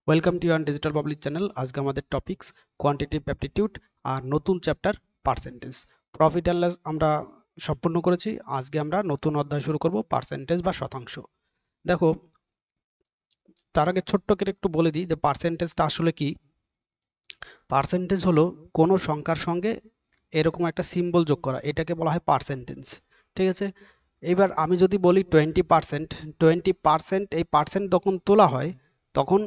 Welcome to your digital public channel. আজকে আমাদের topics quantitative aptitude আর নতুন chapter percentage. Profit and loss আমরা সম্পূর্ণ করেছি। আজকে আমরা নতুন অধ্যায় শুরু করব, পার্সেন্টেজ বা শতাংশ। দেখো, তার আগে ছোট্ট করে একটু বলে দিই যে পার্সেন্টেজটা আসলে কি। পার্সেন্টেজ হলো কোনো সংখ্যার সঙ্গে এরকম একটা সিম্বল যোগ করা, এটাকে বলা হয় পার্সেন্টেজ। ঠিক আছে, এবার আমি যদি বলি 20%, 20% এই পার্সেন্ট যখন তোলা হয় তখন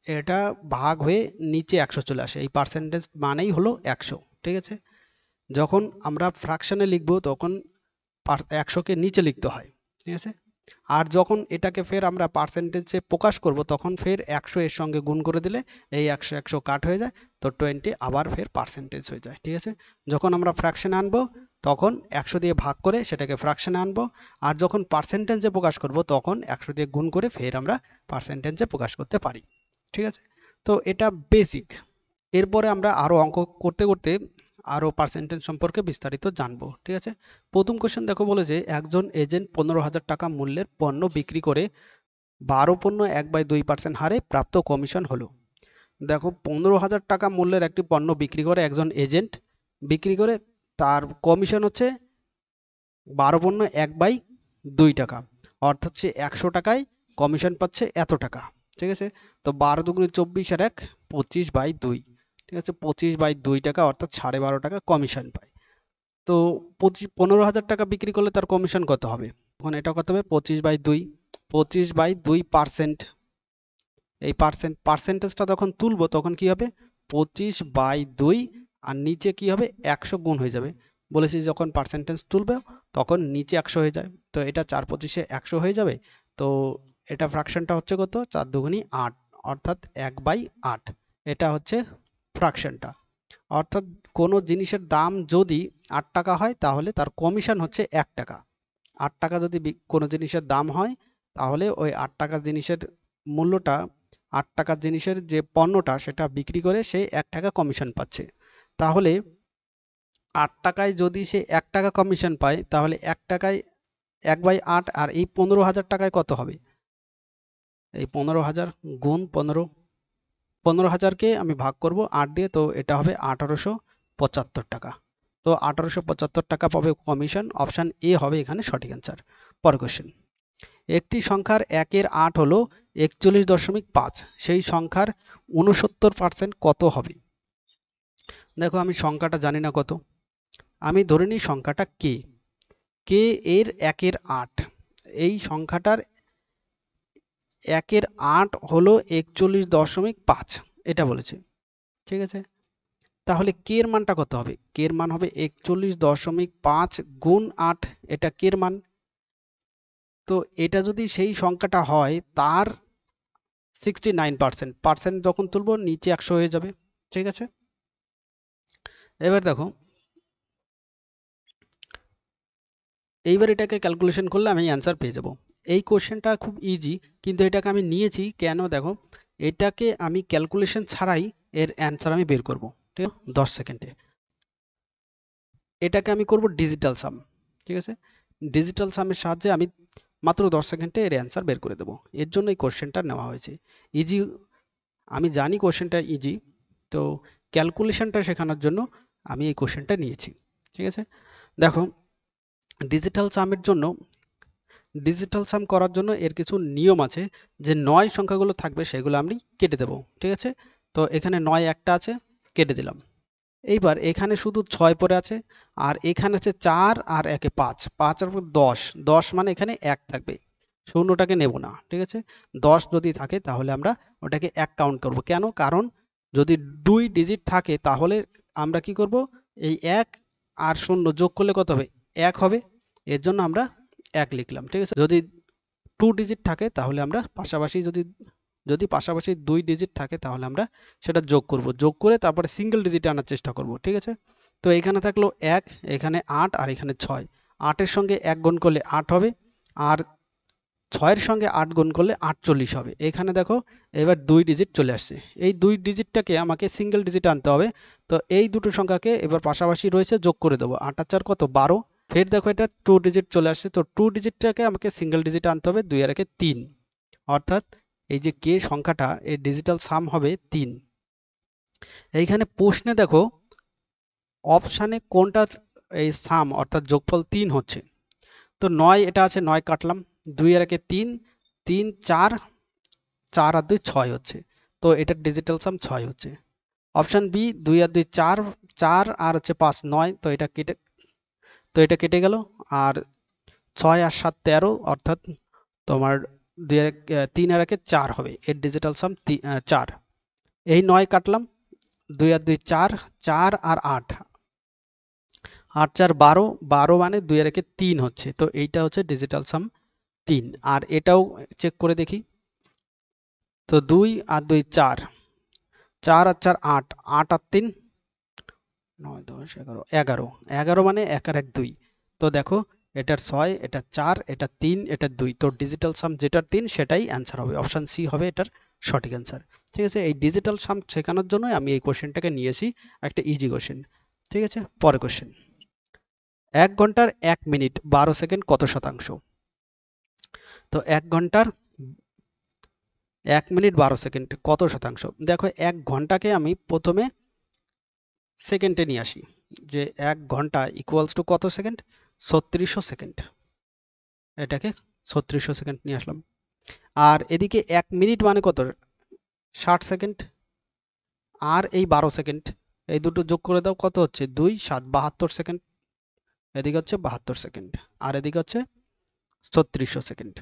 এটা ভাগ হয়ে নিচে 100 চলে আসে। এই পার্সেন্টেজ মানেই হলো 100। ঠিক আছে, যখন আমরা ফ্র্যাকশনে লিখব তখন 100কে নিচে লিখতে হয়। ঠিক আছে, আর যখন এটাকে ফের আমরা পার্সেন্টেজে প্রকাশ করব তখন ফের 100 এর সঙ্গে গুণ করে দিলে এই 100 100 কাট হয়ে যায়, তো 20 আবার ফের পার্সেন্টেজ হয়ে যায়। ঠিক আছে, যখন আমরা ফ্র্যাকশনে আনবো তখন 100 দিয়ে ভাগ করে সেটাকে ফ্র্যাকশনে আনবো, আর যখন পার্সেন্টেজে প্রকাশ করব তখন 100 দিয়ে গুণ করে ফের আমরা পার্সেন্টেজে প্রকাশ করতে পারি। ঠিক আছে, তো এটা বেসিক। এরপরে আমরা আরও অঙ্ক করতে করতে আরও পার্সেন্টেজ সম্পর্কে বিস্তারিত জানবো। ঠিক আছে, প্রথম কোশ্চেন দেখো, বলেছে একজন এজেন্ট 15,000 টাকা মূল্যের পণ্য বিক্রি করে 12 পণ্য 1/2% হারে প্রাপ্ত কমিশন হলো। দেখো, 15,000 টাকা মূল্যের একটি পণ্য বিক্রি করে একজন এজেন্ট, বিক্রি করে তার কমিশন হচ্ছে 12 পণ্য 1/2 টাকা, অর্থাৎ সে 100 টাকায় কমিশন পাচ্ছে এত টাকা। ঠিক আছে, তো 12 দুগুণে 24 আর 1 25/2। ঠিক আছে, 25/2 টাকা অর্থাৎ 12.5 টাকা কমিশন পায়। তো 15,000 টাকা বিক্রি করলে তার কমিশন কত হবে? তখন এটা কত হবে? 25/2, 25/2%। এই পার্সেন্টেজটা যখন তুলবো তখন কি হবে? 25/2 আর নিচে কি হবে? 100 গুণ হয়ে যাবে। বলেছি যখন পার্সেন্টেজ তুলবে তখন নিচে 100 হয়ে যায়, তো এটা 4/25 100 হয়ে যাবে। তো এটা ফ্র্যাকশনটা হচ্ছে কত? 4 দুগুণী 8, অর্থাৎ 1/8। এটা হচ্ছে ফ্র্যাকশনটা। অর্থাৎ কোনো জিনিসের দাম যদি 8 টাকা হয় তাহলে তার কমিশন হচ্ছে 1 টাকা। 8 টাকা যদি কোনো জিনিসের দাম হয় তাহলে ওই 8 টাকার জিনিসের মূল্যটা, 8 টাকার জিনিসের যে পণ্যটা সেটা বিক্রি করে সে 1 টাকা কমিশন পাচ্ছে। তাহলে 8 টাকায় যদি সে 1 টাকা কমিশন পায় তাহলে 1 টাকায় 1/8, আর এই 15,000 টাকায় কত হবে? এই 15,000 গুণ 15, 15,000কে আমি ভাগ করব 8 দিয়ে, তো এটা হবে 1875 টাকা। তো 1875 টাকা পাবে কমিশন। অপশান এ হবে এখানে সঠিক অ্যান্সার। পরের কোশ্চেন, একটি সংখ্যার 1-এর 8 হলো 41.5, সেই সংখ্যার 69% কত হবে? দেখো, আমি সংখ্যাটা জানি না কত, আমি ধরে নিই সংখ্যাটা কে। কে এর 1-এর 8, এই সংখ্যাটার 1-এর 8 হলো 41.5, এটা বলেছে। ঠিক আছে, তাহলে কে এর মানটা কত হবে? কে এর মান হবে 41.5 গুণ 8, এটা কে এর মান। তো এটা যদি সেই সংখ্যাটা হয় তার 69%, যখন তুলব নিচে 100 হয়ে যাবে। ঠিক আছে, এবার দেখো, এইবার এটাকে ক্যালকুলেশন করলে আমি অ্যান্সার পেয়ে যাব। এই কোশ্চেনটা খুব ইজি, কিন্তু এটাকে আমি নিয়েছি কেন? দেখো, এটাকে আমি ক্যালকুলেশন ছাড়াই এর অ্যান্সার আমি বের করব। ঠিক আছে, 10 সেকেন্ডে। এটাকে আমি করব ডিজিটাল সাম। ঠিক আছে, ডিজিটাল সামের সাহায্যে আমি মাত্র 10 সেকেন্ডে এর অ্যান্সার বের করে দেবো। এর জন্য এই কোশ্চেনটা নেওয়া হয়েছে। ইজি, আমি জানি কোশ্চেনটা ইজি, তো ক্যালকুলেশনটা শেখানোর জন্য আমি এই কোশ্চেনটা নিয়েছি। ঠিক আছে, দেখো, ডিজিটাল সাম করার জন্য এর কিছু নিয়ম আছে। যে 9 সংখ্যাগুলো থাকবে সেগুলো আমি কেটে দেব। ঠিক আছে, তো এখানে 9 একটা আছে, কেটে দিলাম। এইবার এখানে শুধু 6 পড়ে আছে, আর এখানে আছে 4 আর 1 5, 5 আর 10, 10 মানে এখানে 1 থাকবে, শূন্যটাকে নেব না। ঠিক আছে, 10 যদি থাকে তাহলে আমরা ওটাকে 1 কাউন্ট করব। কেন? কারণ যদি 2 ডিজিট থাকে তাহলে আমরা কি করব? এই 1 আর 0 যোগ করলে কত হবে? 1 হবে, এর জন্য আমরা 1 লিখলাম। ঠিক আছে, যদি 2 ডিজিট থাকে তাহলে আমরা পাশাপাশি যদি পাশাপাশি 2 ডিজিট থাকে তাহলে আমরা সেটা যোগ করব, যোগ করে তারপরে সিঙ্গেল ডিজিটে আনার চেষ্টা করব। ঠিক আছে, তো এখানে থাকলো 1, এখানে 8 আর এখানে 6, 8 এর সঙ্গে 1 গুণ করলে 8 হবে, আর 6 এর সঙ্গে 8 গুণ করলে 48 হবে। এখানে দেখো এবার 2 ডিজিট চলে আসছে, এই 2 ডিজিটটাকে আমাকে সিঙ্গেল ডিজিটে আনতে হবে। তো এই দুটো সংখ্যাকে এবার পাশাপাশি রয়েছে যোগ করে দেবো। 8 আর 4 কত? 12। ফের দেখো এটা 2 ডিজিট চলে আসছে, তো 2 ডিজিটটাকে আমাকে সিঙ্গেল ডিজিটে আনতে হবে। 2 আর 1 3, অর্থাৎ এই যে কে সংখ্যাটা এর ডিজিটাল সাম হবে 3। এইখানে প্রশ্নে দেখো অপশানে কোনটার এই সাম অর্থাৎ যোগফল 3 হচ্ছে। তো 9 এটা আছে, 9 কাটলাম, 2 আর 1 3, 3 4, 4 আর 2 6 হচ্ছে। তো এটার ডিজিটাল সাম 6 হচ্ছে। অপশান বি 2 আর 2 4, 4 আর হচ্ছে 5 9, তো এটা কেটে গেল। আর 6 আর 7 13, অর্থাৎ তোমার 3 আর 1 4 হবে, এর ডিজিটাল সাম 4। এই 9 কাটলাম, 2 আর 2 4, 4 আর 8, 8 4 12, 12 মানে 2 আর 1 3 হচ্ছে। তো এইটা হচ্ছে ডিজিটাল সাম 3। আর এটাও চেক করে দেখি। তো 2 আর 2 4, 4 আর 4 8, 8 আর 3 9 10 11, 11, 11 মানে 1 আর 1 2। তো দেখো এটার 6, এটা 4, এটা 3, এটা 2। তো ডিজিটাল সাম যেটার 3 সেটাই অ্যান্সার হবে, অপশান সি হবে এটার সঠিক অ্যান্সার। ঠিক আছে, এই ডিজিটাল সাম শেখানোর জন্যই আমি এই কোশ্চেনটাকে নিয়েছি, একটা ইজি কোশ্চেন। ঠিক আছে, পরের কোশ্চেন। 1 ঘন্টার 1 মিনিট 12 সেকেন্ড কত শতাংশ? তো 1 ঘন্টার 1 মিনিট 12 সেকেন্ড কত শতাংশ? দেখো 1 ঘন্টাকে আমি প্রথমে সেকেন্ডে নিয়ে আসি, যে 1 ঘন্টা ইকুয়ালস টু কত সেকেন্ড? 3600 সেকেন্ড। এটাকে 3600 সেকেন্ড নিয়ে আসলাম। আর এদিকে 1 মিনিট মানে কত? 60 সেকেন্ড। আর এই 12 সেকেন্ড, এই দুটো যোগ করে দাও, কত হচ্ছে? 2 7 72 সেকেন্ড। এদিকে হচ্ছে 72 সেকেন্ড, আর এদিকে হচ্ছে 3600 সেকেন্ড।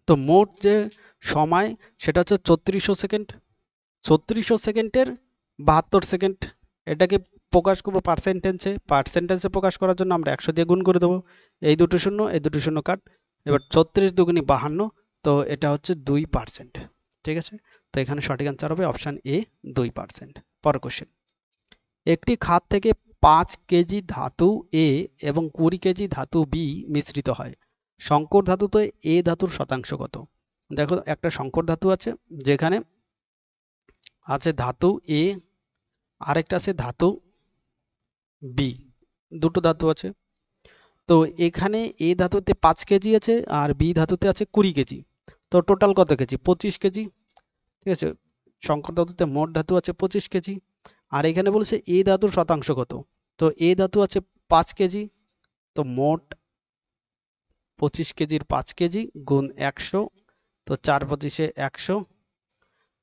তো মোট যে সময় সেটা হচ্ছে 3400 সেকেন্ড। 3600 সেকেন্ডের 72 সেকেন্ড, এটাকে প্রকাশ করবো পার্সেন্টেজে প্রকাশ করার জন্য আমরা 100 দিয়ে গুণ করে দেবো। এই দুটো শূন্য, এই দুটো শূন্য কাট। এবার 36 দুগুণী 52, তো এটা হচ্ছে 2%। ঠিক আছে, তো এখানে সঠিক অ্যান্সার হবে অপশান এ, 2%। পরের কোশ্চেন। একটি খাত থেকে 5 কেজি ধাতু এ এবং 20 কেজি ধাতু বি মিশ্রিত হয়, সংকর ধাতুতে এ ধাতুর শতাংশ কত? দেখো একটা সংকর ধাতু আছে, যেখানে আছে ধাতু এ, আরেকটা আছে ধাতু বি, দুটো ধাতু আছে। তো এখানে এ ধাতুতে 5 কেজি আছে আর বি ধাতুতে আছে 20 কেজি। তো টোটাল কত কেজি? 25 কেজি। ঠিক আছে, সংকর ধাতুতে মোট ধাতু আছে 25 কেজি। আর এখানে বলছে এ ধাতুর শতাংশ কত? তো এ ধাতু আছে 5 কেজি, তো মোট 25 কেজির 5 কেজি গুণ 100, তো 4 25 100,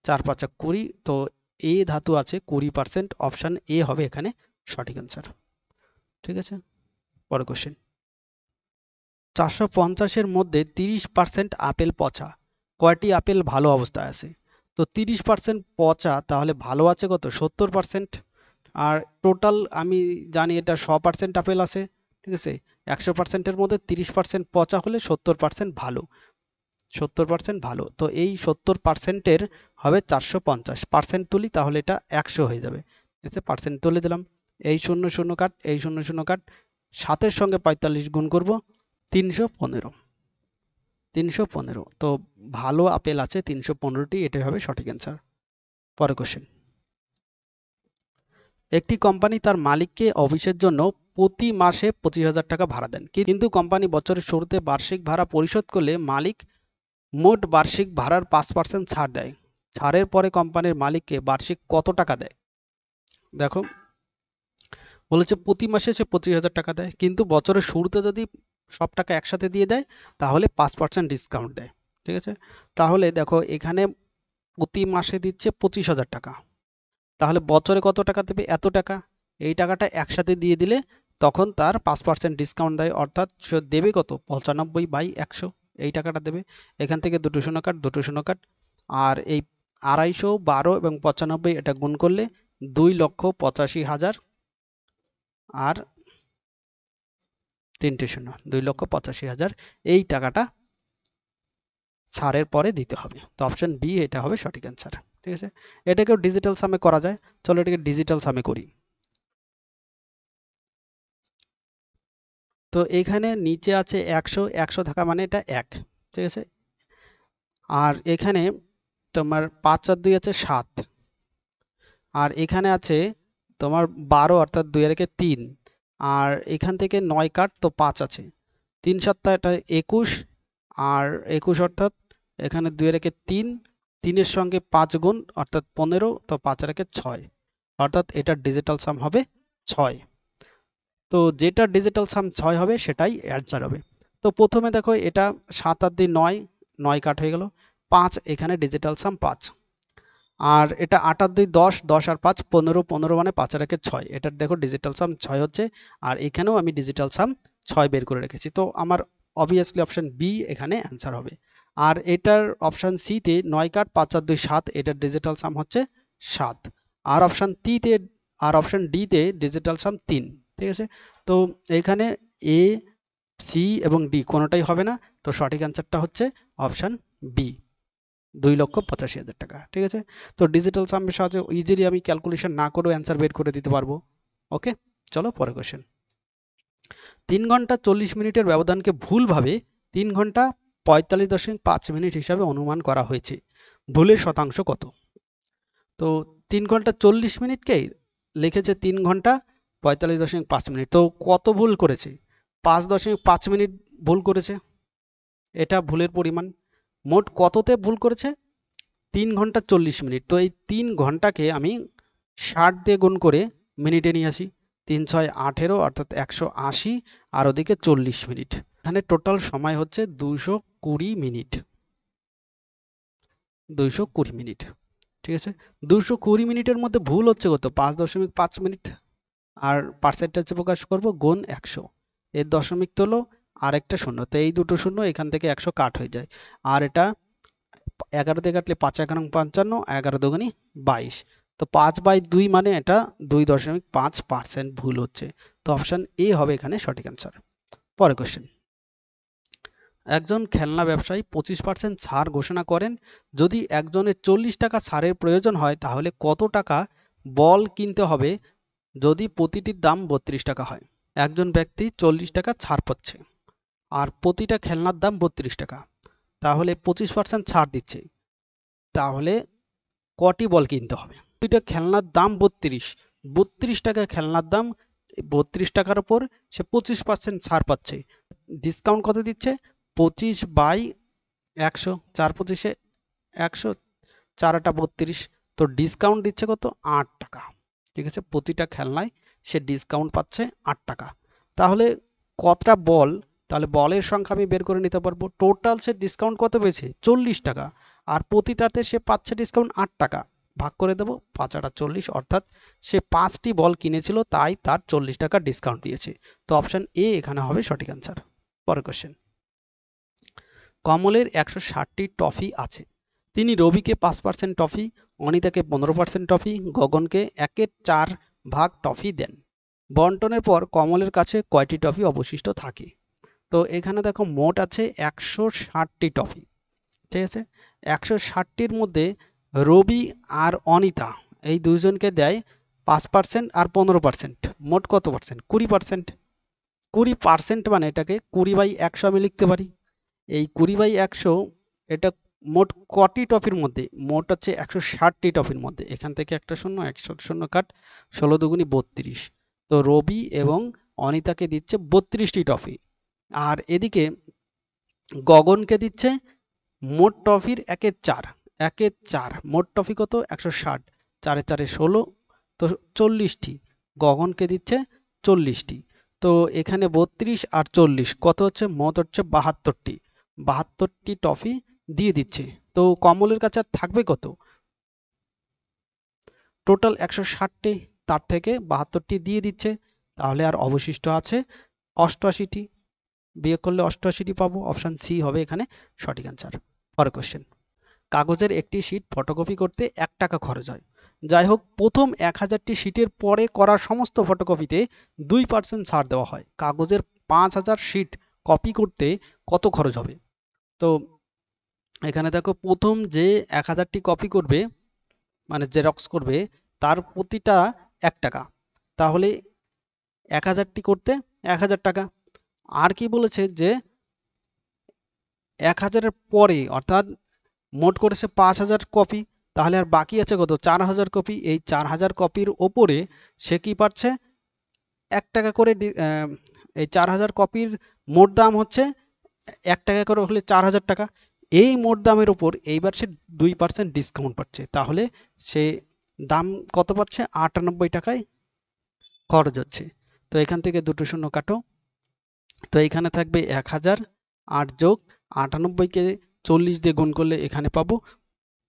4 5 20। তো এ ধাতু আছে 20%, অপশান এ হবে এখানে সঠিক অ্যান্সার। ঠিক আছে, পরের কোশ্চেন। 450-এর মধ্যে 30% আপেল পচা, কয়টি আপেল ভালো অবস্থায় আছে? তো 30% পচা, তাহলে ভালো আছে কত? 70%। আর টোটাল আমি জানি এটা 100% আপেল আছে। ঠিক আছে, 100%-এর মধ্যে 30% পচা হলে 70% ভালো, 70% ভালো। তো এই 70%-এর হবে 450%, তুলি তাহলে এটা 100 হয়ে যাবে। ঠিক আছে, পার্সেন্ট তুলে দিলাম। এই 0 0 কাট, এই 0 0 কাট, 7-এর সঙ্গে 45 গুণ করব, 315। 315, তো ভালো আপেল আছে 315টি, এটাই হবে সঠিক অ্যান্সার। পরের কোশ্চেন। একটি কোম্পানি তার মালিককে অফিসের জন্য প্রতি মাসে 25,000 টাকা ভাড়া দেন, কিন্তু কোম্পানি বছরের শুরুতে বার্ষিক ভাড়া পরিশোধ করলে মালিক মোট বার্ষিক ভাড়ার 5% ছাড় দেয়। ছাড়ের পরে কোম্পানির মালিককে বার্ষিক কত টাকা দেয়? দেখো বলেছে প্রতি মাসে সে 25,000 টাকা দেয়, কিন্তু বছরের শুরুতে যদি সব টাকা একসাথে দিয়ে দেয় তাহলে 5% ডিসকাউন্ট দেয়। ঠিক আছে, তাহলে দেখো এখানে প্রতি মাসে দিচ্ছে 25,000 টাকা, তাহলে বছরে কত টাকা দেবে? এত টাকা। এই টাকাটা একসাথে দিয়ে দিলে তখন তার 5% ডিসকাউন্ট দেয়, অর্থাৎ সে দেবে কত? 95/100, এই টাকাটা দেবে। এখান থেকে দুটো শূন্য কাট, দুটো শূন্য কাট, আর এই 250, 12 এবং 95 এটা গুণ করলে 2,85,000, আর 3টে শূন্য, 2,85,000 এই টাকাটা ছাড়ের পরে দিতে হবে। তো অপশন বি এটা হবে সঠিক অ্যান্সার। ঠিক আছে, এটাকেও ডিজিটাল সামে করা যায়, চলো এটাকে ডিজিটাল সামে করি। তো এখানে নিচে আছে 100, 100 থাকা মানে এটা 1। ঠিক আছে, আর এখানে তোমার 5 আর 2 আছে 7, আর এখানে আছে তোমার 12, অর্থাৎ 2 আর 1 3, আর এখান থেকে 9 কাট, তো 5 আছে। 3 7 এটা 21, আর 21 অর্থাৎ এখানে 2 রেখে 3, 3 এর সঙ্গে 5 গুণ অর্থাৎ 15, তো 5 রেখে 6, অর্থাৎ এটার ডিজিটাল সাম হবে 6। তো যেটা ডিজিটাল সাম 6 হবে সেটাই অ্যান্সার হবে। তো প্রথমে দেখো এটা 7 আর 2 9, 9 কাট হয়ে গেল, 5 এখানে ডিজিটাল সাম 5, আর এটা 8 আর 2 10, 10 আর 5 15, 15 মানে 5 আর 1 6, এটার দেখো ডিজিটাল সাম 6 হচ্ছে, আর এখানেও আমি ডিজিটাল সাম 6 বের করে রেখেছি। তো আমার অবভিয়াসলি অপশন বি এখানে অ্যান্সার হবে। আর এটার অপশন সি তে 9 কাট 5 আর 2 7, এটার ডিজিটাল সাম হচ্ছে 7। আর অপশন ডি তে ডিজিটাল সাম 3, ঠিক আছে। তো এখানে এ, সি এবং ডি কোনোটাই হবে না, তো সঠিক অ্যান্সারটা হচ্ছে অপশন বি, 2,85,000 টাকা, ঠিক আছে। তো ডিজিটাল সামের সাহায্যে ইজিলি আমি ক্যালকুলেশন না করেও অ্যান্সার বের করে দিতে পারবো। ওকে, চলো পরের কোশ্চেন। 3 ঘন্টা 40 মিনিটের ব্যবধানকে ভুলভাবে 3 ঘন্টা 45.5 মিনিট হিসাবে অনুমান করা হয়েছে, ভুলের শতাংশ কত? তো 3 ঘন্টা 40 মিনিটকে লিখেছে 3 ঘন্টা 45.5 মিনিট, তো কত ভুল করেছে? 5.5 মিনিট ভুল করেছে, এটা ভুলের পরিমাণ। মোট কততে ভুল করেছে? 3 ঘন্টা 40 মিনিট। তো এই 3 ঘন্টাকে আমি 60 দিয়ে গুণ করে মিনিটে নিয়ে আসি, 3 6 18 অর্থাৎ 180, আর ওদিকে 40 মিনিট, এখানে টোটাল সময় হচ্ছে 220 মিনিট, 220 মিনিট, ঠিক আছে। 220 মিনিটের মধ্যে ভুল হচ্ছে কত? 5.5 মিনিট, আর পার্সেন্টেজে প্রকাশ করব গুণ 100, এর দশমিক তোলো আর একটা শূন্য, তো এই দুটো শূন্য এখান থেকে 100 কাট হয়ে যায়, আর এটা 11 দিয়ে কাটলে 5 11 55, 11 দুগুণি 22, তো 5/2 মানে এটা 2.5% ভুল হচ্ছে, তো অপশন এ হবে এখানে সঠিক অ্যান্সার। পরের কোশ্চেন। একজন খেলনা ব্যবসায়ী 25% ছাড় ঘোষণা করেন, যদি একজনের 40 টাকা ছাড়ের প্রয়োজন হয় তাহলে কত টাকা বল কিনতে হবে যদি প্রতিটির দাম 32 টাকা হয়? একজন ব্যক্তি 40 টাকা ছাড় পাচ্ছে আর প্রতিটা খেলনার দাম 32 টাকা, তাহলে 25% ছাড় দিচ্ছে, তাহলে কটি বল কিনতে হবে? দুইটা খেলনার দাম 32 টাকা খেলনার দাম, 32 টাকার উপর সে 25% ছাড় পাচ্ছে, ডিসকাউন্ট কত দিচ্ছে? 25/100, 4 25 100, 4 8 32, তো ডিসকাউন্ট দিচ্ছে কত? 8 টাকা, ঠিক আছে। প্রতিটা খেলনায় সে ডিসকাউন্ট পাচ্ছে 8 টাকা, তাহলে কতটা বল? তাহলে বলের সংখ্যা আমি বের করে নিতে পারবো। টোটাল সে ডিসকাউন্ট কত পেয়েছে? 40 টাকা, আর প্রতিটাতে সে পাচ্ছে ডিসকাউন্ট 8 টাকা, ভাগ করে দেবো 5 8 40, অর্থাৎ সে 5টি বল কিনেছিল তাই তার 40 টাকা ডিসকাউন্ট দিয়েছে, তো অপশন এ এখানে হবে সঠিক অ্যান্সার। পরের কোশ্চেন। কমলের 160টি টফি আছে, তিনি রবিকে 5% টফি, অনিতাকে 15% টফি, গগনকে 1/4 টফি দেন, বন্টনের পর কমলের কাছে কয়টি টফি অবশিষ্ট থাকে? তো এখানে দেখো মোট আছে 160টি টফি, ঠিক আছে। 160টির মধ্যে রবি আর অনিতা এই দুইজনকে দেয় 5% আর 15%, মোট কত পার্সেন্ট? 20%। 20% মানে এটাকে 20/100 আমি লিখতে পারি। এই 20/100 এটা মোট কটি টফির মধ্যে? মোট হচ্ছে 160টি টফির মধ্যে, এখান থেকে একটা শূন্য, 100 শূন্য কাট, 16 দুগুণি 32, তো রবি এবং অনিতাকে দিচ্ছে 32টি টফি, আর এদিকে গগনকে দিচ্ছে মোট টফির 1/4, 1/4 মোট টফি কত? 160, 4 4 16, তো 40টি, গগনকে দিচ্ছে 40টি, তো এখানে 32 আর 40 কত হচ্ছে? মোট হচ্ছে 72টি, 72টি টফি দিয়ে দিচ্ছে, তো কমলের কাছে থাকবে কত? টোটাল 160টি, তার থেকে 72টি দিয়ে দিচ্ছে, তাহলে আর অবশিষ্ট আছে 88টি, বিয়োগ করলে 88টি পাবো, অপশন সি হবে এখানে সঠিক অ্যান্সার। পরের কোশ্চেন। কাগজের একটি শীট ফটোকপি করতে 1 টাকা খরচ হয়, যাই হোক প্রথম 1000টি শীটের পরে করা সমস্ত ফটোকপিতে 2% ছাড় দেওয়া হয়, কাগজের 5000 শীট কপি করতে কত খরচ হবে? তো এখানে দেখো প্রথম যে 1000টি কপি করবে মানে জেরক্স করবে তার প্রতিটা 1 টাকা, তাহলে 1000টি করতে 1000 টাকা। আর কি বলেছে যে 1000-এর পরে অর্থাৎ মোট করেছে 5000 কপি, তাহলে আর বাকি আছে কত? 4000 কপি, এই 4000 কপির ওপরে সে কি পাচ্ছে? 1 টাকা করে, এই 4000 কপির মোট দাম হচ্ছে 1 টাকা করে হলে 4000 টাকা। এই মোট দামের উপর এইবার সে 2% ডিসকাউন্ট পাচ্ছে, তাহলে সে দাম কত পাচ্ছে? 98 টাকায় খরচ হচ্ছে। তো এখান থেকে দুটো শূন্য কাটো, তো এখানে থাকবে 1000, 8 যোগ 98কে 40 দিয়ে গুণ করলে এখানে পাবো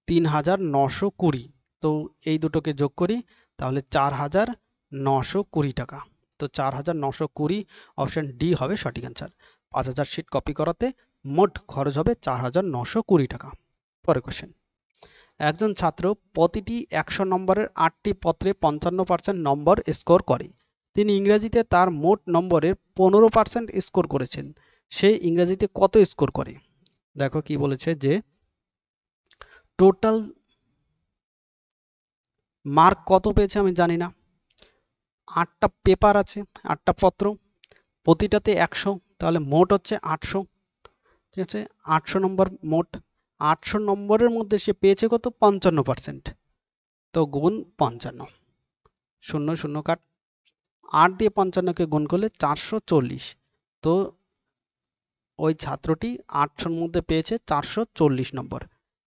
3920। তো এই দুটোকে যোগ করি, তাহলে 4920 টাকা। তো 4920 অপশন ডি হবে সঠিক অ্যান্সার। 5000 শিট কপি করাতে মোট খরচ হবে 4920 টাকা। পরের কোশ্চেন, একজন ছাত্র প্রতিটি 100 নম্বরের 8টি পত্রে 55% নম্বর স্কোর করে। তিনি ইংরেজিতে তার মোট নম্বরের 15% স্কোর করেছেন। সে ইংরেজিতে কত স্কোর করে? দেখো কি বলেছে যে টোটাল মার্ক কত পেয়েছে আমি জানি না। 8টা পেপার আছে, 8টা পত্র, প্রতিটাতে 100, তাহলে মোট হচ্ছে 800। ঠিক আছে, 800 নম্বর মোট। 800 নম্বরের মধ্যে সে পেয়েছে কত? 55%। তো গুণ 55, শূন্য শূন্য কাট, 8 দিয়ে 55কে গুণ করলে 440। তো ওই ছাত্রটি 800-র মধ্যে পেয়েছে 440 নম্বর।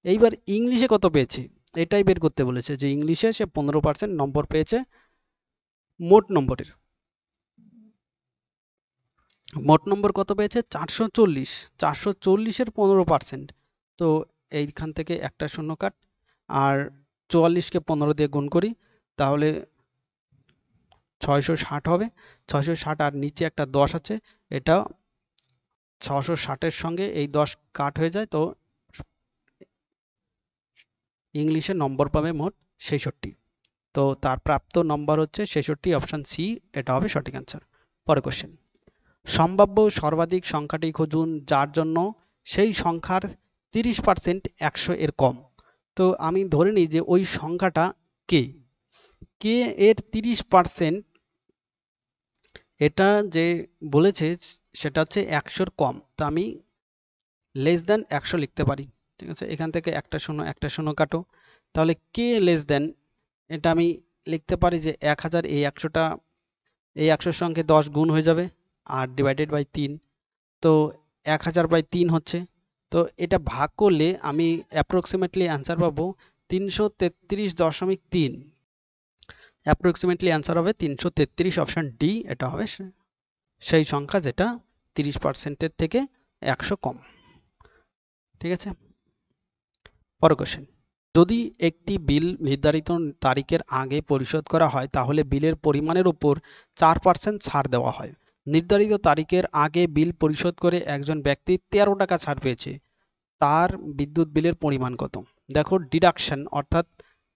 এইবার ইংলিশে কত পেয়েছে এটাই বের করতে বলেছে, যে ইংলিশে সে 15% নম্বর পেয়েছে মোট নম্বরের। মোট নম্বর কত পেয়েছে? 440। 440-এর 15%। তো এইখান থেকে একটা শূন্য কাট, আর 44কে 15 দিয়ে গুণ করি, তাহলে 660 হবে। 660, আর নিচে একটা 10 আছে, এটা 660-এর সঙ্গে এই 10 কাট হয়ে যায়, তো ইংলিশে নম্বর পাবে মোট 66। তো তার প্রাপ্ত নম্বর হচ্ছে 66, অপশান সি এটা হবে সঠিক অ্যান্সার। পরের কোশ্চেন, সম্ভাব্য সর্বাধিক সংখ্যাটি খুঁজুন যার জন্য সেই সংখ্যার 30% 100 এর কম। তো আমি ধরে নিই যে ওই সংখ্যাটা কে এর 30%, এটা যে বলেছে সেটা হচ্ছে 100-র কম। তো আমি লেস দ্যান 100 লিখতে পারি। ঠিক আছে, এখান থেকে একটা শূন্য কাটো, তাহলে কে লেস দ্যান, এটা আমি লিখতে পারি যে 1000, এই 100টা এই 100-র সঙ্গে 10 গুণ হয়ে যাবে, আর ডিভাইডেড বাই 3। তো 1000/3 হচ্ছে। তো এটা ভাগ করলে আমি অ্যাপ্রক্সিমেটলি অ্যান্সার পাবো 333.3। অ্যাপ্রক্সিমেটলি অ্যান্সার হবে 333, অপশান ডি এটা হবে সেই সংখ্যা যেটা 30%-এর থেকে 100 কম। ঠিক আছে, পরের কোশ্চেন, যদি একটি বিল নির্ধারিত তারিখের আগে পরিশোধ করা হয় তাহলে বিলের পরিমাণের উপর 4% ছাড় দেওয়া হয়। নির্ধারিত তারিখের আগে বিল পরিশোধ করে একজন ব্যক্তি 13 টাকা ছাড় পেয়েছে, তার বিদ্যুৎ বিলের পরিমাণ কত? দেখো ডিডাকশন অর্থাৎ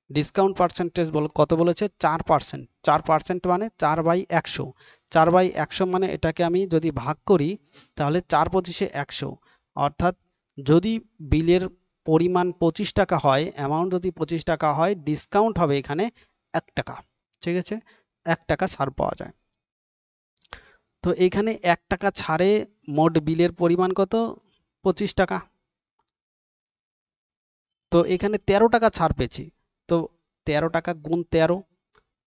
ডিসকাউন্ট পার্সেন্টেজ কত বলেছে? 4%। 4% মানে 4/100। 4/100 মানে এটাকে আমি যদি ভাগ করি, তাহলে 4/25-এ 100, অর্থাৎ যদি বিলের পরিমাণ 25 টাকা হয়, অ্যামাউন্ট যদি 25 টাকা হয়, ডিসকাউন্ট হবে এখানে 1 টাকা। ঠিক আছে, 1 টাকা ছাড় পাওয়া যায়। তো এখানে 1 টাকা ছাড়ে মোট বিলের পরিমাণ কত? 25 টাকা। তো এখানে 13 টাকা ছাড় পেয়েছি, তো 13 টাকা গুণ 13,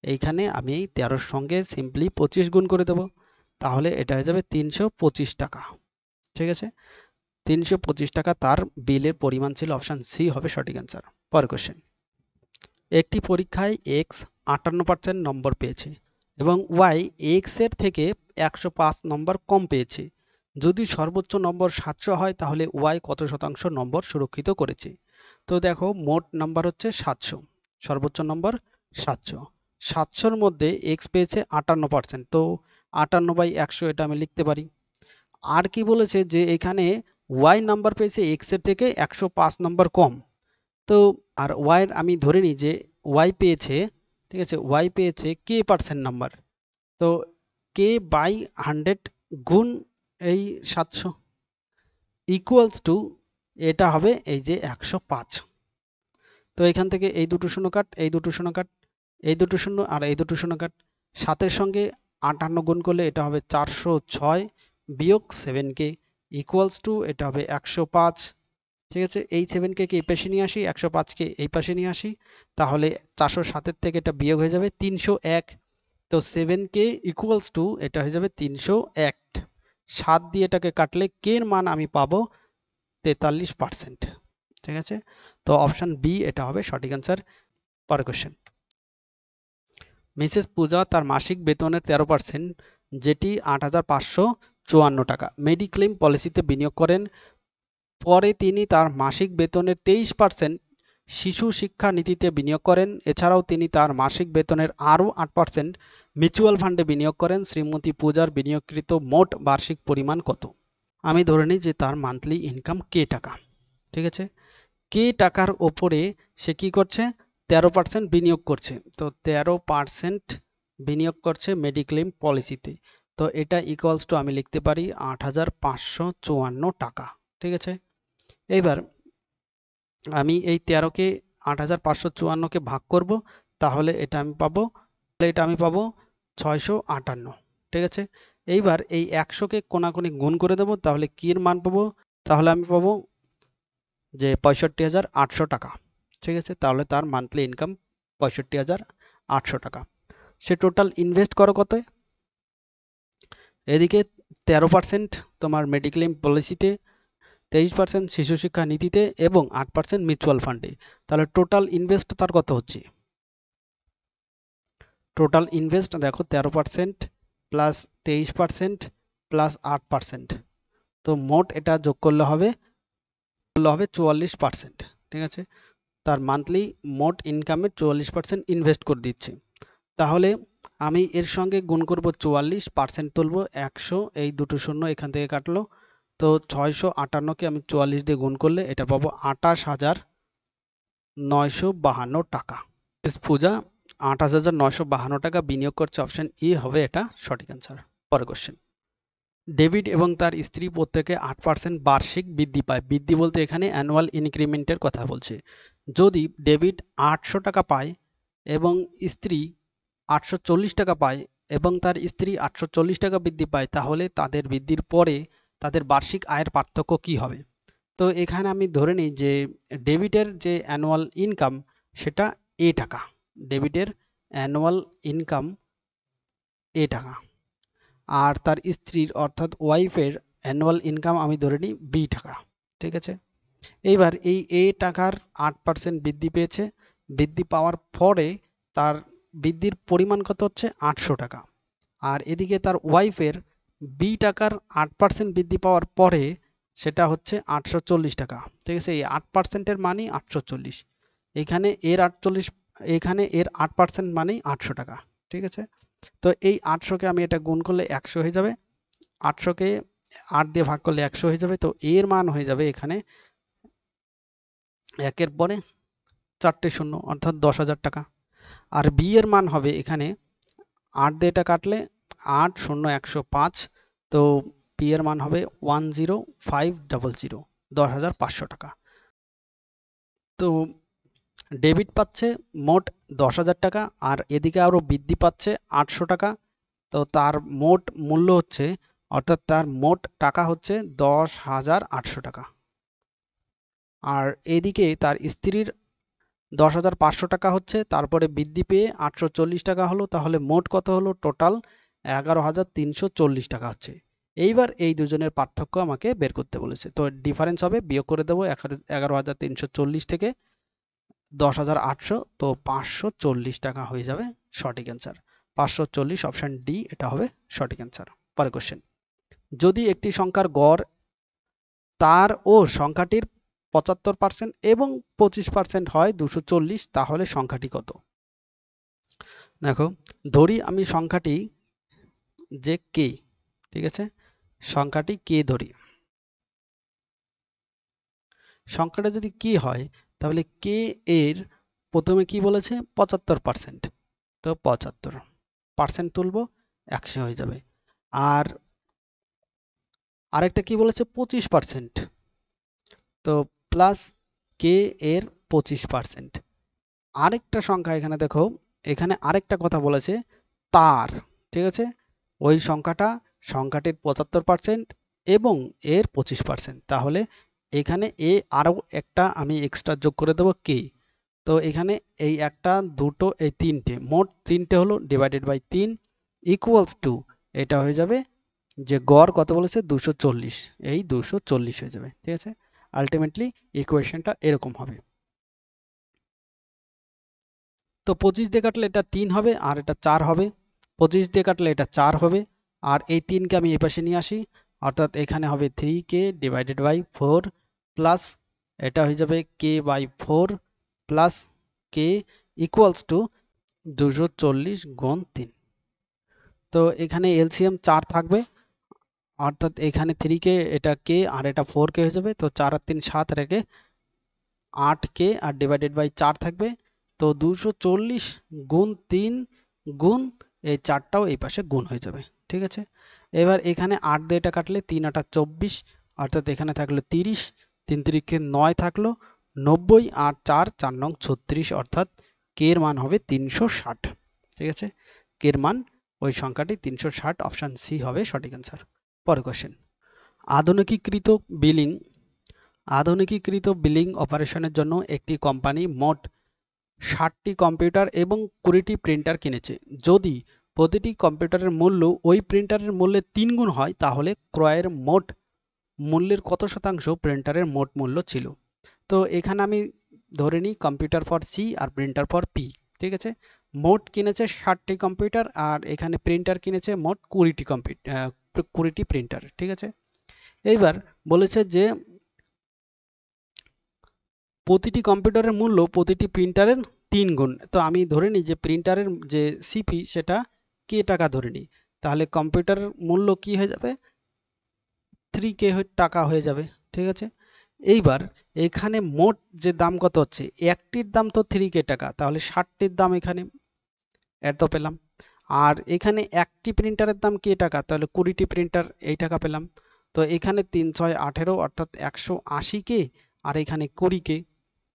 এইখানে আমি এই 13-র সঙ্গে সিম্পলি 25 গুণ করে দেবো, তাহলে এটা হয়ে যাবে 325 টাকা। ঠিক আছে, 325 টাকা তার বিলের পরিমাণ ছিল, অপশান সি হবে সঠিক অ্যান্সার। পরের কোশ্চেন, একটি পরীক্ষায় এক্স 58% নম্বর পেয়েছে এবং ওয়াই এক্সের থেকে 105 নম্বর কম পেয়েছে। যদি সর্বোচ্চ নম্বর 700 হয় তাহলে ওয়াই কত শতাংশ নম্বর সুরক্ষিত করেছে? তো দেখো মোট নাম্বার হচ্ছে 700, সর্বোচ্চ নম্বর 700। 700-র মধ্যে এক্স পেয়েছে 58%, তো 58/100 এটা আমি লিখতে পারি। আর কি বলেছে যে এখানে ওয়াই নাম্বার পেয়েছে এক্সের থেকে 105 নম্বর কম। তো আর ওয়াইয়ের আমি ধরে নিই যে ওয়াই পেয়েছে, ঠিক আছে, ওয়াই পেয়েছে কে পার্সেন্ট নাম্বার। তো কে বাই 100 গুণ এই 700 ইকুয়ালস টু, এটা হবে এই যে 105। তো এখান থেকে এই দুটো শূন্য কাট, এই দুটো শূন্য কাট, এই দুটো শূন্য আর এই দুটো শূন্য কাট, 7-এর সঙ্গে 58 গুণ করলে এটা হবে 406 বিয়োগ 7K ইকুয়ালস টু, এটা হবে 105। ঠিক আছে, এই 7K কে এই পাশে নিয়ে আসি, 105-কে এই পাশে নিয়ে আসি, তাহলে 407-এর থেকে এটা বিয়োগ হয়ে যাবে 301। তো 7K ইকুয়ালস টু এটা হয়ে যাবে 301। 7 দিয়ে এটাকে কাটলে কে এর মান আমি পাবো 43%। ঠিক আছে, তো অপশন বি এটা হবে সঠিক অ্যান্সার। পরের কোশ্চেন, মিসেস পূজা তার মাসিক বেতনের 13%, যেটি 8,554 টাকা মেডিক্লেম পলিসিতে বিনিয়োগ করেন। পরে তিনি তার মাসিক বেতনের 23% শিশু শিক্ষা নীতিতে বিনিয়োগ করেন। এছাড়াও তিনি তার মাসিক বেতনের আরও 8% মিউচুয়াল ফান্ডে বিনিয়োগ করেন। শ্রীমতী পূজার বিনিয়োগকৃত মোট বার্ষিক পরিমাণ কত? আমি ধরে নিই যে তার মান্থলি ইনকাম কে টাকা। ঠিক আছে, কে টাকার ওপরে সে কি করছে? 13% বিনিয়োগ করছে। তো 13% বিনিয়োগ করছে মেডিক্লেম পলিসিতে। তো এটা ইকুয়ালস টু আমি লিখতে পারি 8,554 টাকা। ঠিক আছে, এইবার আমি এই 13কে 8,554কে ভাগ করব, তাহলে এটা আমি পাবো 658। ঠিক আছে, এইবার এই 100কে কোনাকুনি গুণ করে দেব, তাহলে কি এর মান পাবো? তাহলে আমি পাবো যে 65,800 টাকা। ঠিক আছে, তাহলে তার মান্থলি ইনকাম 65,800 টাকা। সে টোটাল ইনভেস্ট করো কত? এদিকে 13% তোমার মেডিক্লেম পলিসিতে, 23% শিশু শিক্ষা নীতিতে এবং 8% মিউচুয়াল ফান্ডে। তাহলে টোটাল ইনভেস্ট তার কত হচ্ছে? টোটাল ইনভেস্ট দেখো 13% প্লাস 23% প্লাস 8%, তো মোট এটা যোগ করলে হবে 44%। ঠিক আছে, তার মান্থলি মোট ইনকামের 44% ইনভেস্ট করে দিচ্ছে। তাহলে আমি এর সঙ্গে গুণ করব 44%, তুলব 100, এই দুটো শূন্য এখান থেকে কাটলো, তো 658কে আমি 44 দিয়ে গুণ করলে এটা পাবো 28,952 টাকা। পূজা 28,952 টাকা বিনিয়োগ করছে, অপশন ই হবে এটা সঠিক অ্যান্সার। পরের কোশ্চেন, ডেভিড এবং তার স্ত্রী প্রত্যেকে 8% বার্ষিক বৃদ্ধি পায়। বৃদ্ধি বলতে এখানে অ্যানুয়াল ইনক্রিমেন্টের কথা বলছে। যদি ডেভিড 800 টাকা পায় এবং স্ত্রী 840 টাকা পায় এবং তার স্ত্রী 840 টাকা বৃদ্ধি পায়, তাহলে তাদের বৃদ্ধির পরে তাদের বার্ষিক আয়ের পার্থক্য কি হবে? তো এখানে আমি ধরে নিই যে ডেভিডের যে অ্যানুয়াল ইনকাম সেটা এ টাকা, ডেভিডের অ্যানুয়াল ইনকাম এ টাকা, আর তার স্ত্রীর অর্থাৎ ওয়াইফের অ্যানুয়াল ইনকাম আমি ধরে নিই বি টাকা। ঠিক আছে, এইবার এই এ টাকার 8% বৃদ্ধি পেয়েছে, বৃদ্ধি পাওয়ার পরে তার বৃদ্ধির পরিমাণ কত হচ্ছে? 800 টাকা। আর এদিকে তার ওয়াইফের বি টাকার 8% বৃদ্ধি পাওয়ার পরে সেটা হচ্ছে 840 টাকা। ঠিক আছে, এই 8%-এর মানই 840, এখানে এর 8% মানেই 800 টাকা। ঠিক আছে, তো এই 800কে আমি এটা গুণ করলে 100 হয়ে যাবে, 800কে 8 দিয়ে ভাগ করলে 100 হয়ে যাবে, তো এর মান হয়ে যাবে এখানে একের পরে 4টে শূন্য অর্থাৎ 10,000 টাকা। আর বি এর মান হবে এখানে 8 দিয়ে এটা কাটলে 8 0 105, তো বি এর মান হবে 10500, 10,500 টাকা। তো ডেবিট পাচ্ছে মোট 10,000 টাকা, আর এদিকে আরও বৃদ্ধি পাচ্ছে 800 টাকা। তো তার মোট মূল্য হচ্ছে, অর্থাৎ তার মোট টাকা হচ্ছে 10,800 টাকা। আর এদিকে তার স্ত্রীর 10,500 টাকা হচ্ছে, তারপরে বৃদ্ধি পেয়ে 840 টাকা হলো, তাহলে মোট কত হলো? টোটাল 11,340 টাকা হচ্ছে। এইবার এই দুজনের পার্থক্য আমাকে বের করতে বলেছে, তো ডিফারেন্স হবে, বিয়োগ করে দেবো 11,340 থেকে 10,800, তো 540 টাকা হয়ে যাবে সঠিক অ্যান্সার। 540, অপশান ডি এটা হবে সঠিক অ্যান্সার। পরের কোশ্চেন, যদি একটি সংখ্যার গড় তার ও সংখ্যাটির 75% এবং 25% হয় 240, তাহলে সংখ্যাটি কত? দেখো, ধরি আমি সংখ্যাটি যে কে, ঠিক আছে, সংখ্যাটি কে ধরি, সংখ্যাটা যদি কে হয় তাহলে কে এর প্রথমে কি বলেছে? 75%, তো 75% তুলব, 100 হয়ে যাবে। আর আরেকটা কি বলেছে? 25%, তো প্লাস কে এর 25%। আরেকটা সংখ্যা এখানে দেখো, এখানে আরেকটা কথা বলেছে তার, ঠিক আছে, ওই সংখ্যাটির 75% এবং এর 25%, তাহলে এখানে এ আরও একটা আমি এক্সট্রা যোগ করে দেবো কে। তো এখানে এই একটা দুটো এই তিনটে, মোট তিনটে হলো, ডিভাইডেড বাই 3 ইকুয়ালস টু এটা হয়ে যাবে যে গড় কত বলেছে 240, এই 240 হয়ে যাবে। ঠিক আছে, আলটিমেটলি ইকুয়েশনটা এরকম হবে। তো 25 দিয়ে কাটলে এটা 3 হবে আর এটা 4 হবে, 25 দিয়ে কাটলে এটা 4 হবে আর এই 3কে আমি এই পাশে নিয়ে আসি, অর্থাৎ এখানে হবে 3k ডিভাইডেড বাই 4 প্লাস এটা হয়ে যাবে k by 4 plus k equals to 240 গুণ 3। তো এখানে এলসিএম 4 থাকবে, অর্থাৎ এখানে 3k এটা k আর এটা 4k হয়ে যাবে। তো 4 আর 3 7 রেখে 8k আর ডিভাইডেড বাই 4 থাকবে। তো 240 গুণ 3 গুণ এই 4টাও এই পাশে গুণ হয়ে যাবে। ঠিক আছে, এবার এখানে 8 দিয়ে এটা কাটলে 3 8 24, অর্থাৎ এখানে থাকলো 30, 3 3কে 9 থাকলো 90 আর 4 4 নং 36, অর্থাৎ কে এর মান হবে 360। ঠিক আছে, কে এর মান ওই সংখ্যাটি 360, অপশান সি হবে সঠিক অ্যান্সার। পরের কোশ্চেন, আধুনিকীকৃত বিলিং অপারেশনের জন্য একটি কোম্পানি মোট 60টি কম্পিউটার এবং 20টি প্রিন্টার কিনেছে। যদি প্রতিটি কম্পিউটারের মূল্য ওই প্রিন্টারের মূল্যের 3 গুণ হয় তাহলে ক্রয়ের মোট মূল্যের কত শতাংশ প্রিন্টারের মোট মূল্য ছিল? তো এখানে আমি ধরে নিই কম্পিউটার ফর সি আর প্রিন্টার ফর পি। ঠিক আছে, মোট কিনেছে 60টি কম্পিউটার আর এখানে প্রিন্টার কিনেছে মোট 20টি প্রিন্টার। ঠিক আছে, এইবার বলেছে যে প্রতিটি কম্পিউটারের মূল্য প্রতিটি প্রিন্টারের 3 গুণ। তো আমি ধরে নিই যে প্রিন্টারের যে সিপি সেটা কে টাকা ধরে নিই, তাহলে কম্পিউটারের মূল্য কি হয়ে যাবে 3k টাকা হয়ে যাবে। ঠিক আছে, এইবার এখানে মোট যে দাম কত হচ্ছে, একটির দাম তো 3k টাকা, তাহলে 60টির দাম এখানে এত পেলাম। আর এখানে একটি প্রিন্টারের দাম কে টাকা, তাহলে 20টি প্রিন্টার এই টাকা পেলাম। তো এখানে 3 6 18, অর্থাৎ 180k আর এখানে 20k।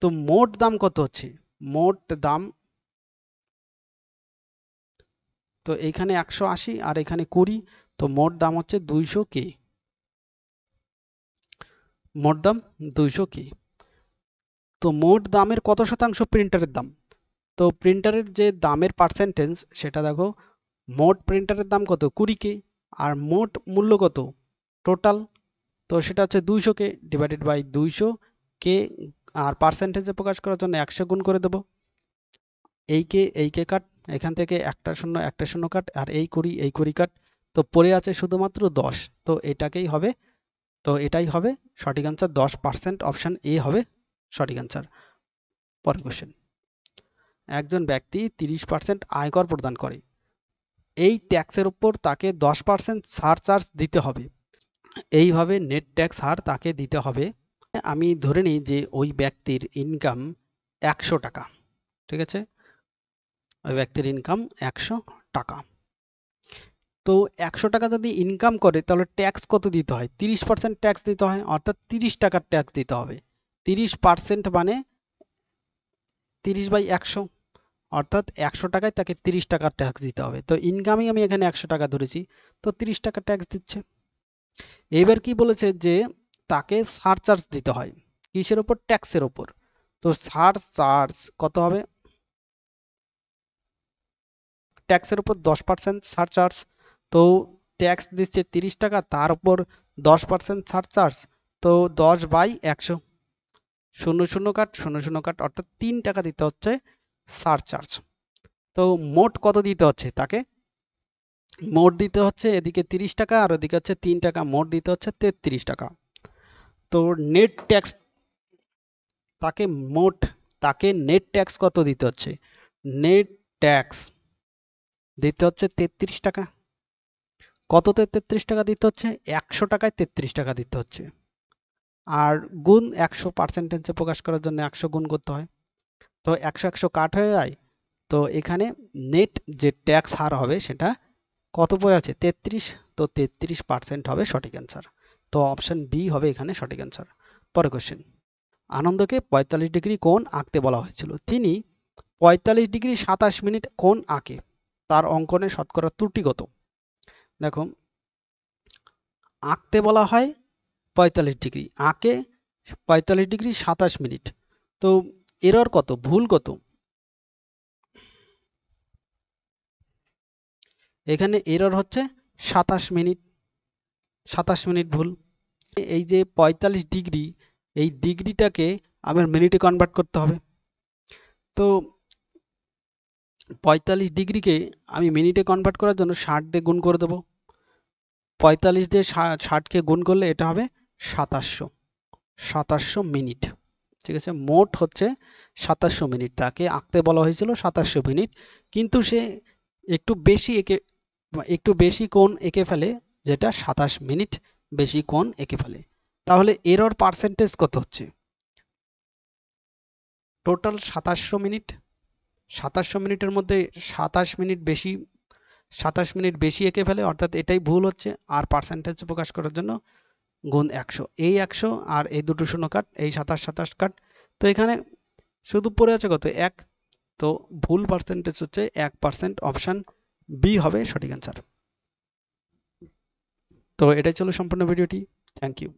তো মোট দাম কত হচ্ছে, মোট দাম তো এইখানে 180 আর এখানে 20, তো মোট দাম হচ্ছে 200k, মোট দাম 200k। তো মোট দামের কত শতাংশ প্রিন্টারের দাম, তো প্রিন্টারের যে দামের পার্সেন্টেজ সেটা দেখো, মোট প্রিন্টারের দাম কত 20k আর মোট মূল্য কত টোটাল, তো সেটা হচ্ছে 200k ডিভাইডেড বাই 200k আর পার্সেন্টেজে প্রকাশ করার জন্য 100 গুণ করে দেবো। এইকে কাট, এখান থেকে একটা শূন্য কাট আর এই 20 কাট, তো পড়ে আছে শুধুমাত্র 10, তো এটাকেই হবে, তো এটাই হবে সঠিক অ্যান্সার 10%, অপশান এ হবে সঠিক অ্যান্সার। পরের কোশ্চেন, একজন ব্যক্তি 30% আয়কর প্রদান করে, এই ট্যাক্সের উপর তাকে 10% সারচার্জ দিতে হবে, এইভাবে নেট ট্যাক্স হার তাকে দিতে হবে। আমি ধরে নিই যে ওই ব্যক্তির ইনকাম 100 টাকা। ঠিক আছে, ওই ব্যক্তির ইনকাম 100 টাকা। তো 100 টাকা যদি ইনকাম করে তাহলে ট্যাক্স কত দিতে হয়, 30% ট্যাক্স দিতে হয়, অর্থাৎ 30 টাকার ট্যাক্স দিতে হবে। 30% মানে 30/100, অর্থাৎ 100 টাকায় তাকে 30 টাকার ট্যাক্স দিতে হবে। তো ইনকামই আমি এখানে 100 টাকা ধরেছি, তো 30 টাকা ট্যাক্স দিচ্ছে। এবার কি বলেছে যে তাকে সারচার্জ দিতে হয়, কিসের উপর, ট্যাক্সের উপর। তো সারচার্জ কত হবে, ট্যাক্সের উপর 10% সারচার্জ, তো ট্যাক্স দিচ্ছে 30 টাকা, তার উপর 10% সারচার্জ, তো 10/100, 00 কাট 00 কাট, অর্থাৎ 3 টাকা দিতে হচ্ছে সারচার্জ। তো মোট কত দিতে হচ্ছে তাকে, মোট দিতে হচ্ছে এদিকে 30 টাকা আর ওদিকে হচ্ছে 3 টাকা, মোট দিতে হচ্ছে 33 টাকা। তো নেট ট্যাক্স তাকে নেট ট্যাক্স কত দিতে হচ্ছে, নেট ট্যাক্স দিতে হচ্ছে 33 টাকা। কততে 33 টাকা দিতে হচ্ছে, 100 টাকায় 33 টাকা দিতে হচ্ছে। আর গুণ 100 পার্সেন্টেজে প্রকাশ করার জন্য 100 গুণ করতে হয়, তো 100 100 কাট হয়ে যায়। তো এখানে নেট যে ট্যাক্স হার হবে সেটা কত পড়ে আছে 33, তো 33% হবে সঠিক অ্যান্সার। তো অপশন বি হবে এখানে সঠিক অ্যান্সার। পরের কোশ্চেন, আনন্দকে 45 ডিগ্রি কোণ আঁকতে বলা হয়েছিল, তিনি 45 ডিগ্রি 27 মিনিট কোণ আঁকে, তার অঙ্কনে শতকরা ত্রুটি কত। দেখো, আঁকতে বলা হয় 45 ডিগ্রি, আঁকে 45 ডিগ্রি 27 মিনিট, তো এরর কত, ভুল কত, এখানে এরর হচ্ছে 27 মিনিট। 27 মিনিট ভুল। এই যে 45 ডিগ্রি, এই ডিগ্রিটাকে আমার মিনিটে কনভার্ট করতে হবে। তো 45 ডিগ্রিকে আমি মিনিটে কনভার্ট করার জন্য 60 দিয়ে গুণ করে দেবো। 45 দিয়ে 60কে গুণ করলে এটা হবে 2700 মিনিট। ঠিক আছে, মোট হচ্ছে 2700 মিনিট। তাকে আঁকতে বলা হয়েছিল 2700 মিনিট, কিন্তু সে একটু বেশি কোণ এঁকে ফেলে, যেটা 27 মিনিট বেশি কোণ এঁকে ফেলে। তাহলে এরর পার্সেন্টেজ কত হচ্ছে? টোটাল 2700 মিনিট, 2700 মিনিটের মধ্যে 27 মিনিট বেশি এঁকে ফেলে, অর্থাৎ এটাই ভুল হচ্ছে। আর পার্সেন্টেজ প্রকাশ করার জন্য গুণ 100, এই 100 আর এই দুটো শূন্য কাট, এই 27 কাট। তো এখানে শুধু পড়ে আছে কত? 1। তো ভুল পার্সেন্টেজ হচ্ছে 1%, অপশান বি হবে সঠিক অ্যান্সার। তো এটাই ছিল সম্পূর্ণ ভিডিওটি। Thank you.